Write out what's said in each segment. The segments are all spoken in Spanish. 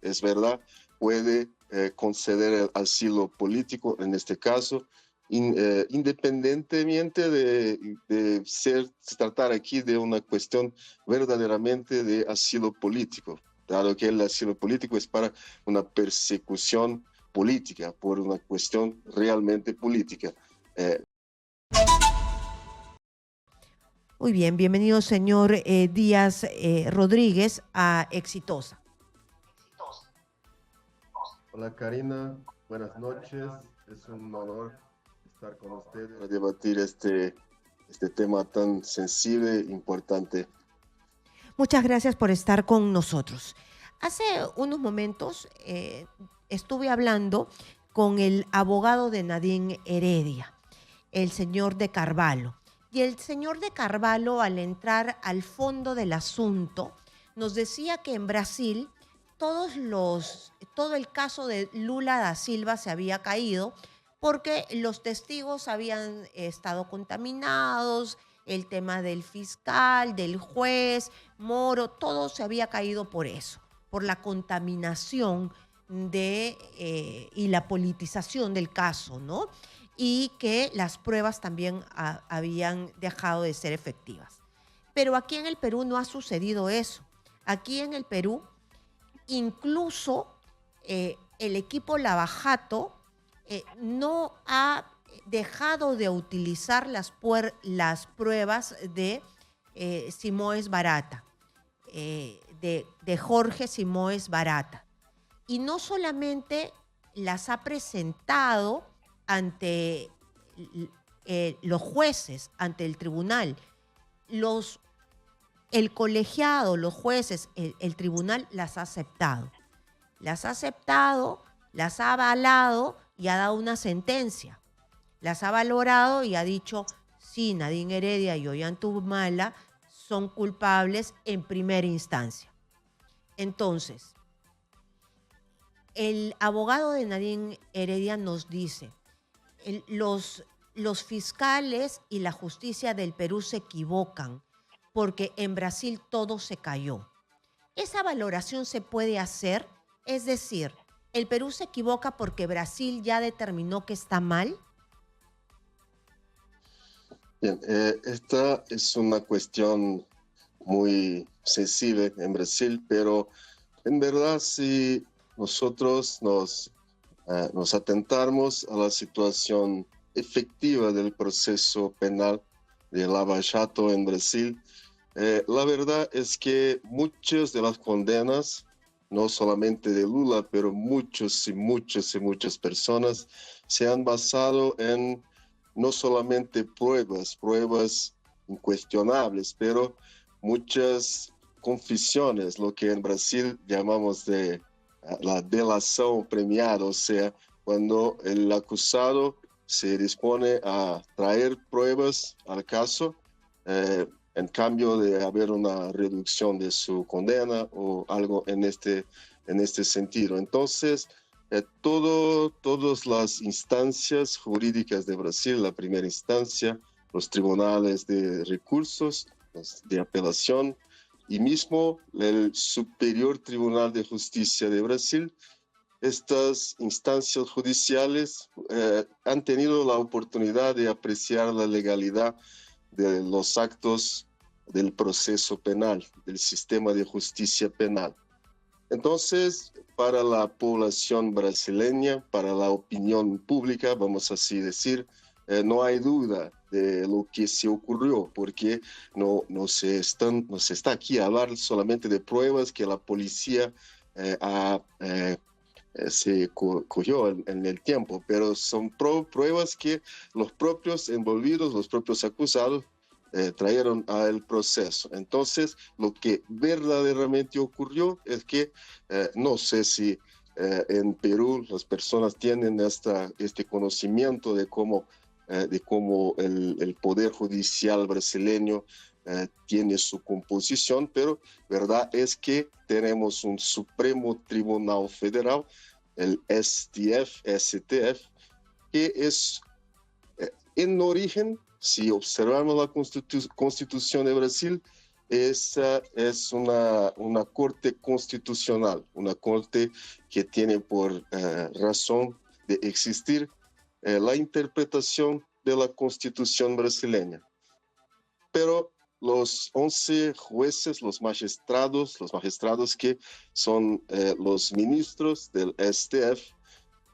es verdad, puede conceder el asilo político en este caso, independientemente de se tratar aquí de una cuestión verdaderamente de asilo político, dado que el asilo político es para una persecución política, por una cuestión realmente política. Muy bien, bienvenido señor Díaz Rodríguez a Exitosa. Hola Karina, buenas noches. Es un honor estar con usted para debatir este tema tan sensible e importante. Muchas gracias por estar con nosotros. Hace unos momentos estuve hablando con el abogado de Nadine Heredia, el señor de Carvalho. Y el señor de Carvalho, al entrar al fondo del asunto, nos decía que en Brasil todo el caso de Lula da Silva se había caído porque los testigos habían estado contaminados, el tema del fiscal, del juez, Moro, todo se había caído por eso, por la contaminación y la politización del caso, ¿no? Y que las pruebas también habían dejado de ser efectivas. Pero aquí en el Perú no ha sucedido eso. Aquí en el Perú, incluso el equipo Lavajato no ha dejado de utilizar las pruebas de Simoes Barata, de Jorge Simoes Barata. Y no solamente las ha presentado ante los jueces, ante el tribunal, el colegiado, los jueces, el tribunal las ha aceptado. Las ha aceptado, las ha avalado y ha dado una sentencia. Las ha valorado y ha dicho, sí, Nadine Heredia y Ollanta son culpables en primera instancia. Entonces, el abogado de Nadine Heredia nos dice, los fiscales y la justicia del Perú se equivocan porque en Brasil todo se cayó. ¿Esa valoración se puede hacer? Es decir, ¿el Perú se equivoca porque Brasil ya determinó que está mal? Bien, esta es una cuestión muy sensible en Brasil, pero en verdad si nosotros nos atentamos a la situación efectiva del proceso penal de Lava Jato en Brasil, la verdad es que muchas de las condenas, no solamente de Lula, pero muchas personas, se han basado en no solamente pruebas incuestionables, pero muchas confesiones, lo que en Brasil llamamos de la delación premiada, o sea, cuando el acusado se dispone a traer pruebas al caso, en cambio de haber una reducción de su condena o algo en este sentido. Entonces, todas las instancias jurídicas de Brasil, la primera instancia, los tribunales de recursos, de apelación y mismo el Superior Tribunal de Justicia de Brasil, estas instancias judiciales han tenido la oportunidad de apreciar la legalidad de los actos del proceso penal, del sistema de justicia penal. Entonces, para la población brasileña, para la opinión pública, vamos así decir, no hay duda de lo que se ocurrió, porque no se está aquí a hablar solamente de pruebas que la policía se cogió en el tiempo, pero son pruebas que los propios envolvidos, los propios acusados, trajeron al proceso. Entonces, lo que verdaderamente ocurrió es que no sé si en Perú las personas tienen este conocimiento de cómo el Poder Judicial brasileño tiene su composición, pero verdad es que tenemos un Supremo Tribunal Federal, el STF, que es en origen, si observamos la Constitución de Brasil, esa es una corte constitucional, una corte que tiene por razón de existir la interpretación de la Constitución brasileña. Pero los 11 jueces, los magistrados que son los ministros del STF,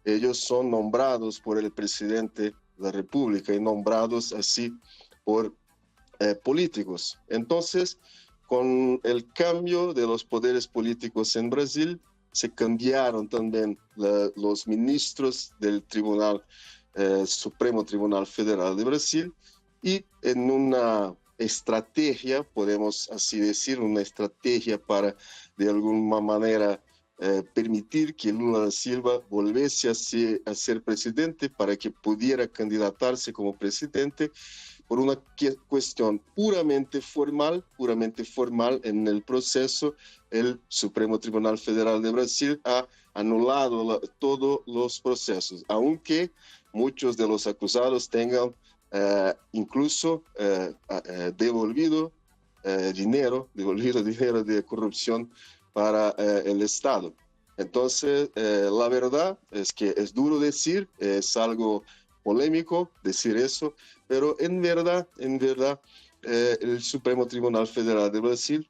ellos son nombrados por el presidente de la República y nombrados así por políticos. Entonces, con el cambio de los poderes políticos en Brasil, se cambiaron también los ministros del Supremo Tribunal Federal de Brasil, y en una estrategia, podemos así decir, una estrategia para de alguna manera permitir que Lula da Silva volviese a ser presidente, para que pudiera candidatarse como presidente, por una cuestión puramente formal en el proceso. El Supremo Tribunal Federal de Brasil ha anulado todos los procesos, aunque muchos de los acusados tengan incluso devolvido dinero de corrupción para el Estado. Entonces, la verdad es que es duro decir, es algo polémico decir eso, pero en verdad, el Supremo Tribunal Federal de Brasil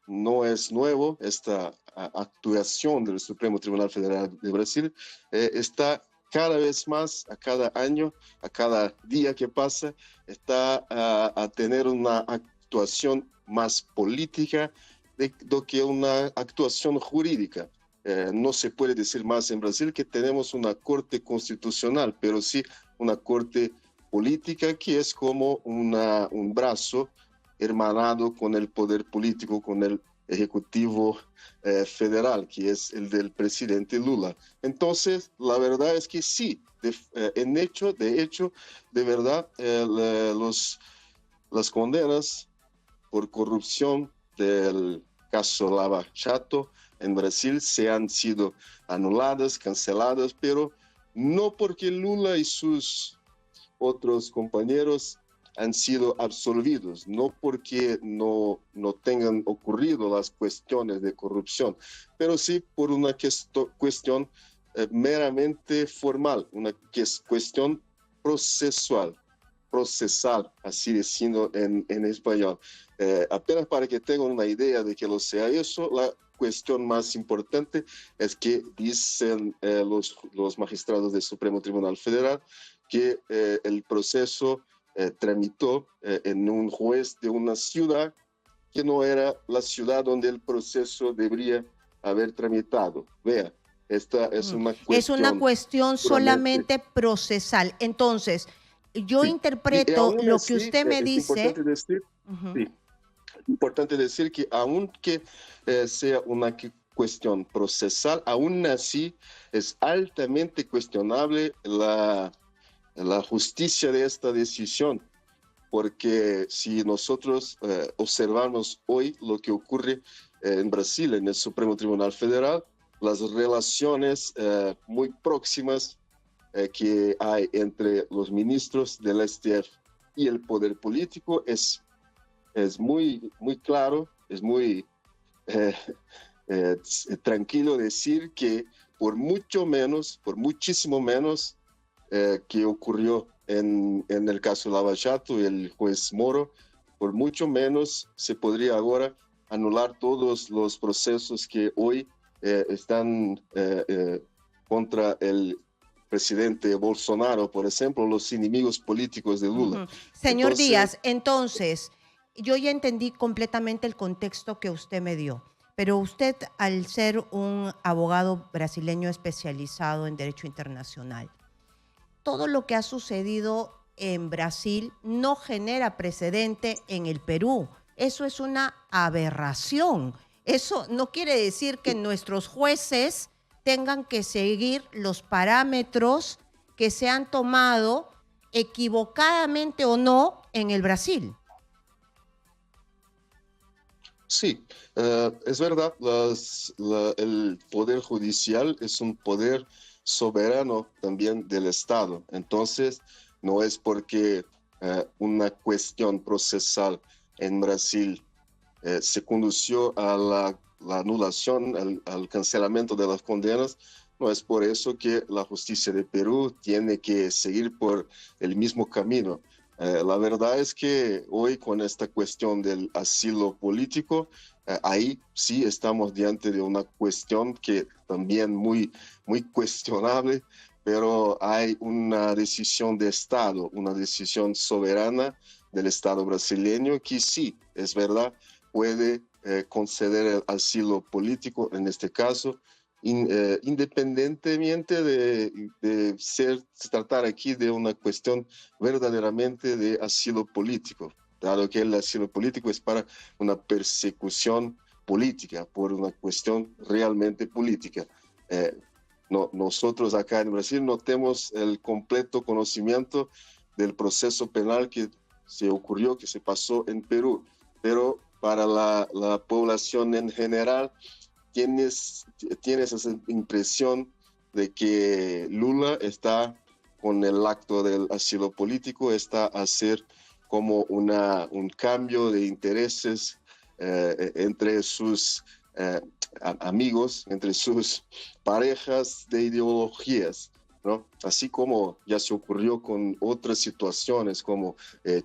no es nuevo. Esta actuación del Supremo Tribunal Federal de Brasil está cada vez más, a cada año, a cada día que pasa, está a tener una actuación más política do que una actuación jurídica. No se puede decir más en Brasil que tenemos una corte constitucional, pero sí una corte política, que es como un brazo hermanado con el poder político, con el ejecutivo federal, que es el del presidente Lula. Entonces, la verdad es que sí, de hecho, de verdad, las condenas por corrupción del caso Lava Jato en Brasil se han sido anuladas, canceladas, pero no porque Lula y sus otros compañeros han sido absolvidos, no porque no tengan ocurrido las cuestiones de corrupción, pero sí por una cuestión meramente formal, una cuestión procesal, así diciendo en español. Apenas para que tengan una idea de que lo sea eso, la cuestión más importante es que dicen los magistrados del Supremo Tribunal Federal que el proceso tramitó en un juez de una ciudad que no era la ciudad donde el proceso debería haber tramitado. Vea, esta es una cuestión... Es una cuestión solamente procesal. Entonces, yo sí, interpreto lo así, que usted me dice... Importante decir que aunque sea una cuestión procesal, aún así es altamente cuestionable la justicia de esta decisión, porque si nosotros observamos hoy lo que ocurre en Brasil, en el Supremo Tribunal Federal, las relaciones muy próximas que hay entre los ministros del STF y el poder político es muy claro, es muy tranquilo decir que por muchísimo menos que ocurrió en el caso Lava Jato y el juez Moro, por mucho menos se podría ahora anular todos los procesos que hoy están contra el presidente Bolsonaro, por ejemplo, los enemigos políticos de Lula. Señor Díaz, entonces, yo ya entendí completamente el contexto que usted me dio, pero usted, al ser un abogado brasileño especializado en derecho internacional, todo lo que ha sucedido en Brasil no genera precedente en el Perú. Eso es una aberración. Eso no quiere decir que nuestros jueces tengan que seguir los parámetros que se han tomado equivocadamente o no en el Brasil. Sí, es verdad, el Poder Judicial es un poder soberano también del Estado. Entonces, no es porque una cuestión procesal en Brasil se condució a la anulación, al cancelamiento de las condenas, no es por eso que la justicia de Perú tiene que seguir por el mismo camino. La verdad es que hoy con esta cuestión del asilo político, ahí sí estamos diante de una cuestión que también muy cuestionable, pero hay una decisión de Estado, una decisión soberana del Estado brasileño que sí, es verdad, puede conceder el asilo político en este caso, independientemente de se tratar aquí de una cuestión verdaderamente de asilo político, dado que el asilo político es para una persecución política, por una cuestión realmente política. No, nosotros acá en Brasil no tenemos el completo conocimiento del proceso penal que se ocurrió, que se pasó en Perú, pero para la población en general tienes esa impresión de que Lula está con el acto del asilo político, está a hacer como un cambio de intereses entre sus amigos, entre sus parejas de ideologías, ¿no? Así como ya se ocurrió con otras situaciones como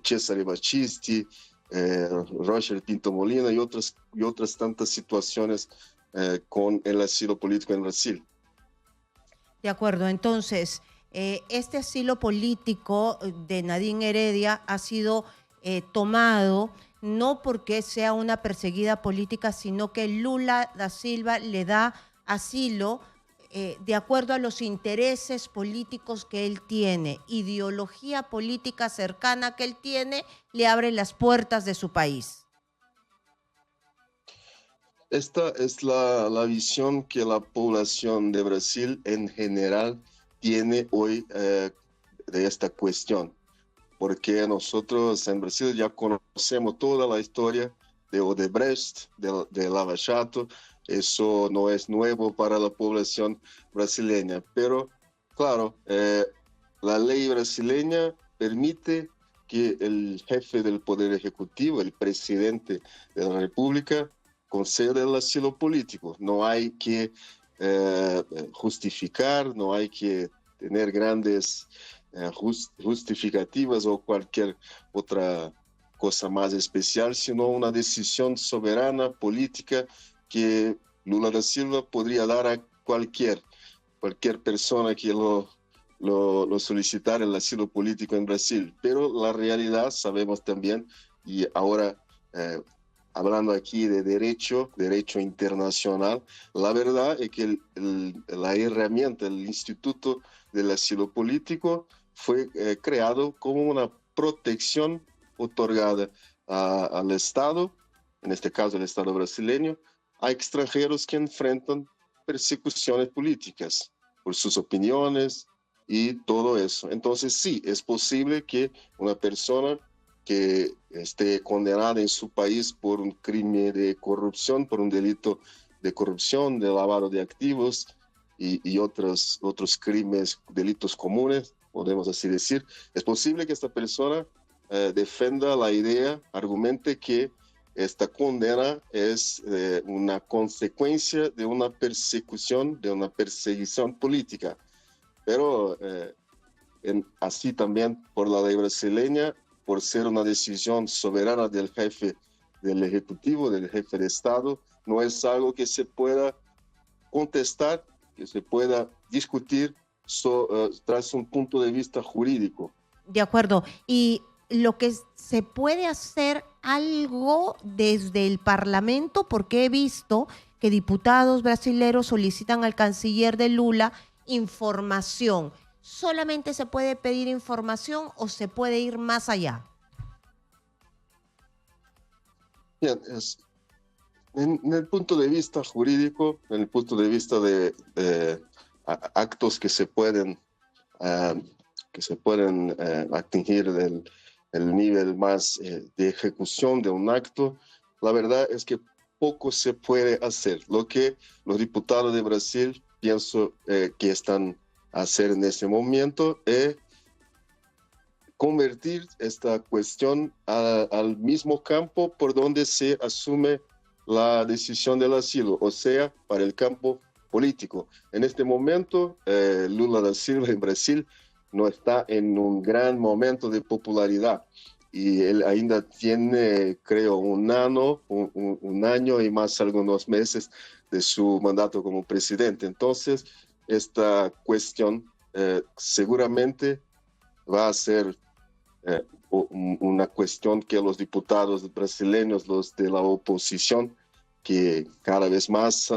Cesare Battisti, Roger Pinto Molina y otras tantas situaciones con el asilo político en Brasil. De acuerdo, entonces, este asilo político de Nadine Heredia ha sido tomado no porque sea una perseguida política, sino que Lula da Silva le da asilo de acuerdo a los intereses políticos que él tiene, ideología política cercana que él tiene, le abre las puertas de su país. Esta es la visión que la población de Brasil en general tiene hoy de esta cuestión, porque nosotros en Brasil ya conocemos toda la historia de Odebrecht, de Lava Jato, eso no es nuevo para la población brasileña, pero claro, la ley brasileña permite que el jefe del Poder Ejecutivo, el presidente de la República, conceda el asilo político. No hay que justificar, no hay que tener grandes justificativas o cualquier otra cosa más especial, sino una decisión soberana política que Lula da Silva podría dar a cualquier persona que lo solicitara el asilo político en Brasil. Pero la realidad sabemos también, y ahora hablando aquí de derecho internacional, la verdad es que la herramienta, el Instituto del Asilo Político fue creado como una protección otorgada al Estado, en este caso el Estado brasileño, a extranjeros que enfrentan persecuciones políticas por sus opiniones y todo eso. Entonces sí, es posible que una persona que esté condenada en su país por un crimen de corrupción, por un delito de corrupción, de lavado de activos y otros crímenes, delitos comunes, podemos así decir, es posible que esta persona defenda la idea, argumente que esta condena es una consecuencia de una persecución, de una perseguición política. Pero así también por la ley brasileña, por ser una decisión soberana del jefe del Ejecutivo, del jefe de Estado, no es algo que se pueda contestar, que se pueda discutir tras un punto de vista jurídico. De acuerdo. Y lo que se puede hacer algo desde el Parlamento, porque he visto que diputados brasileños solicitan al canciller de Lula información. ¿Solamente se puede pedir información o se puede ir más allá? Bien, en el punto de vista jurídico, en el punto de vista de actos que se pueden atingir el nivel más de ejecución de un acto, la verdad es que poco se puede hacer. Lo que los diputados de Brasil pienso que están a hacer en este momento es convertir esta cuestión al mismo campo por donde se asume la decisión del asilo, o sea, para el campo político. En este momento, Lula da Silva en Brasil no está en un gran momento de popularidad y él ainda tiene, creo, un año y más algunos meses de su mandato como presidente. Entonces, esta cuestión seguramente va a ser una cuestión que los diputados brasileños, los de la oposición, que cada vez más,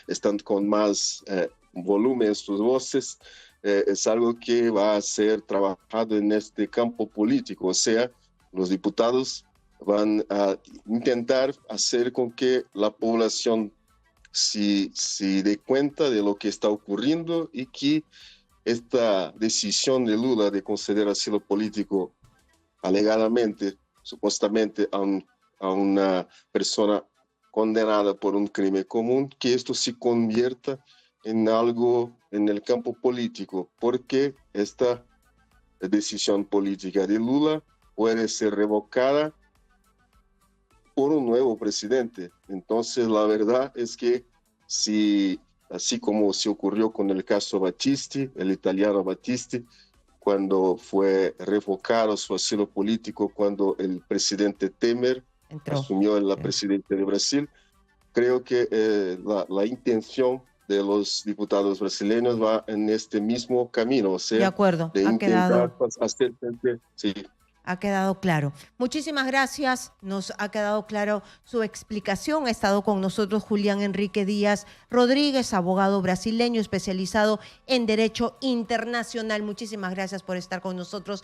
están con más volumen en sus voces, es algo que va a ser trabajado en este campo político. O sea, los diputados van a intentar hacer con que la población se dé cuenta de lo que está ocurriendo y que esta decisión de Lula de conceder asilo político alegadamente, supuestamente, a una persona condenada por un crimen común, que esto se convierta en algo en el campo político, porque esta decisión política de Lula puede ser revocada por un nuevo presidente. Entonces, la verdad es que si, así como se ocurrió con el caso Battisti, el italiano Battisti, cuando fue revocado su asilo político, cuando el presidente Temer asumió la presidencia de Brasil, creo que la intención de los diputados brasileños va en este mismo camino, o sea, de acuerdo, de intentar hacer frente, sí. Ha quedado claro. Muchísimas gracias. Nos ha quedado claro su explicación. Ha estado con nosotros Julián Enrique Díaz Rodríguez, abogado brasileño especializado en Derecho Internacional. Muchísimas gracias por estar con nosotros